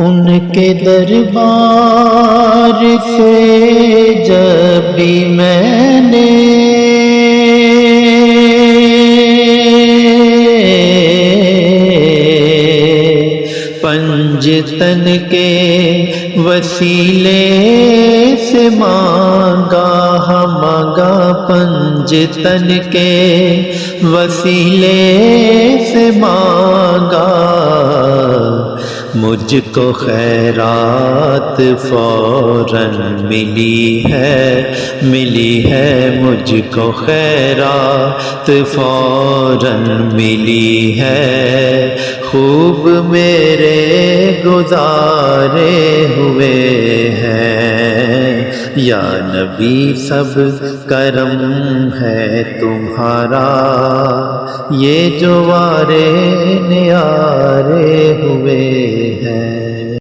ان کے دربار سے جب بھی میں نے پنجتن کے وسیلے سے مانگا مانگا، پنجتن کے وسیلے سے مانگا، مجھ کو خیرات فوراً ملی ہے مجھ کو خیرات فوراً ملی ہے، خوب میرے گزارے ہوئے ہیں، یا نبی سب کرم ہے تمہارا، یہ جو وارے نیارے ہوئے ہیں۔